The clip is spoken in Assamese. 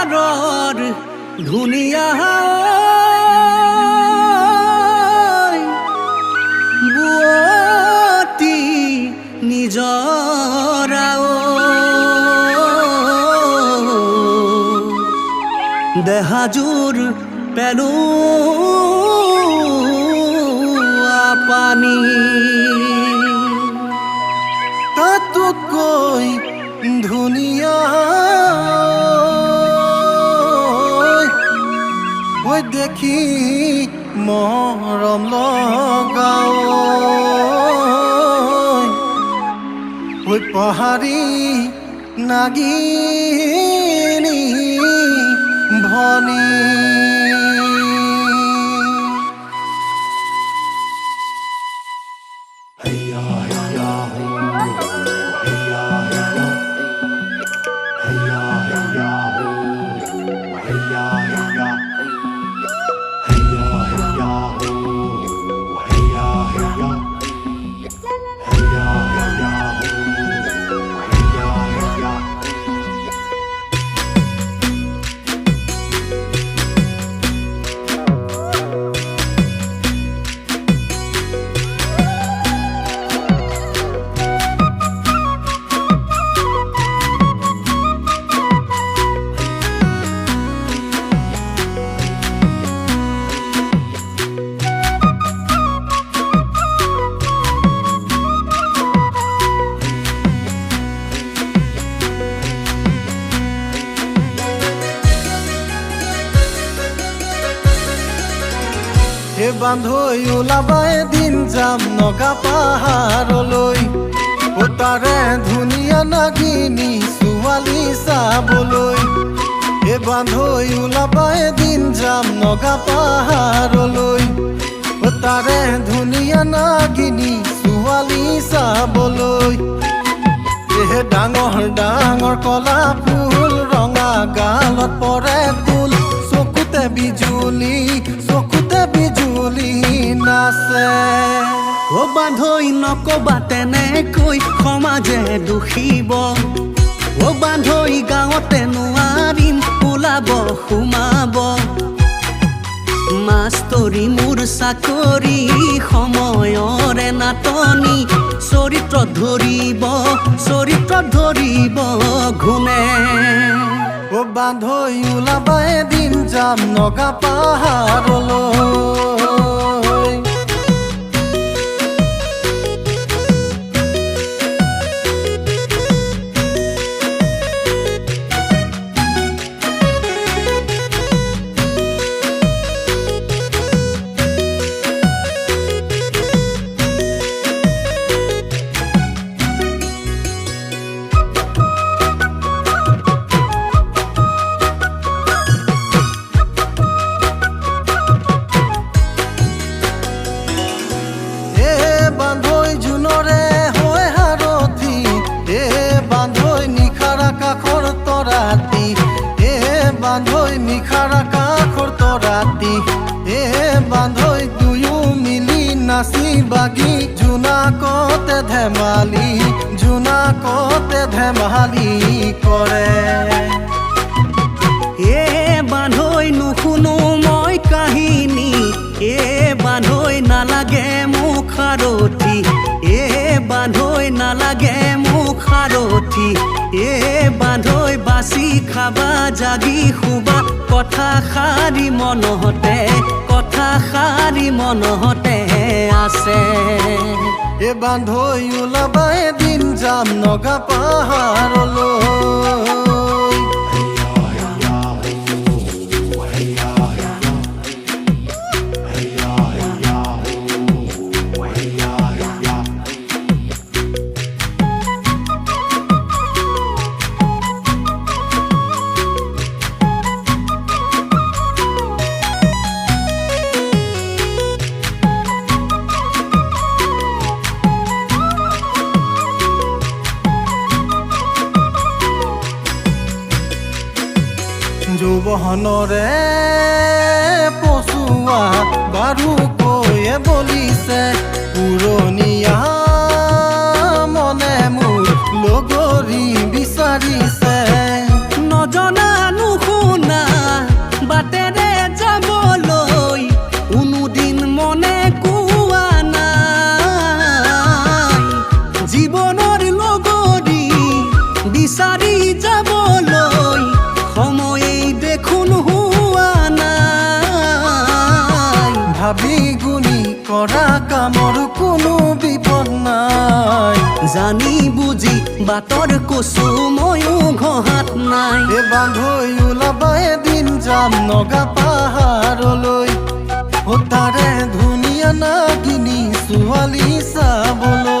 পাহাৰৰ ধুনীয়া বুৱতী নিজৰা দেহাজোৰ পেলোৱা পানী তাতকৈ ধুনীয়া ঐ দেখি মৰম লগাও ঐ পাহাৰী নাগিনী ভনী হে বান্ধৈ ওলাবা এদিন যাম নগা পাহাৰলৈ তাৰে ধুনীয়া নাগিনী ছোৱালী চাবলৈ হে বান্ধৈ ওলাবা এদিন যাম নগা পাহাৰলৈ তাৰে ধুনীয়া নাগিনী ছোৱালী চাবলৈ হে ডাঙৰ ডাঙৰ কলা ফুল ৰঙা গালত পৰে ফুল চকুতে বিজুলী বিজুলী নাচে ও বান্ধৈ নকবা তেনেকৈ সমাজে দুখিব ও বান্ধৈ গাঁৱতে নোৱাৰিম ওলাব সোমাব মাষ্টৰী মোৰ চাকৰি সময়ৰে নাটনি চৰিত্ৰ ধৰিব ঘুমে ও বান্ধৈ ওলাবা এদিন যাম নগা পাহাৰলৈ বান্ধৈ জোনৰে হয় হাৰথি বান্ধৈ নিশাৰা কাষৰ তৰাতি বান্ধৈ নিশাৰা কাষৰ তৰাতি বান্ধৈ দুয়ো মিলি নাচি বাগি জোনাকতে ধেমালি কৰে বান্ধৈ নুশুনো মই কাহিনী বান্ধৈ নালাগে মুখাৰথি বান্ধৈ নালাগে মুখাৰথি বান্ধৈ বাচি খাবা জাগি শুবা কথা সাৰি মনহতে আছে বান্ধৈ ওলাবা এদিন যাম নগা পাহাৰলৈ যৌৱনৰে পচুৱা বাৰু কৈয়ে বলিছে পুৰণিয়া মনে মোৰ লগৰী বিচাৰিছে নজনা নুশুনা বিচাৰি যাবলৈ সময়েই দেখোন হোৱা নাই। ভাবি গুণি কৰা কামৰ কোনো বিপদ নাই। জানি বুজি বাটৰ কচু ময়ো ঘহাত নাই। এই বান্ধৈ ওলাবা এদিন যাম নগা পাহাৰলৈ, তাৰে ধুনীয়া নাগিনী ছোৱালী চাবলৈ।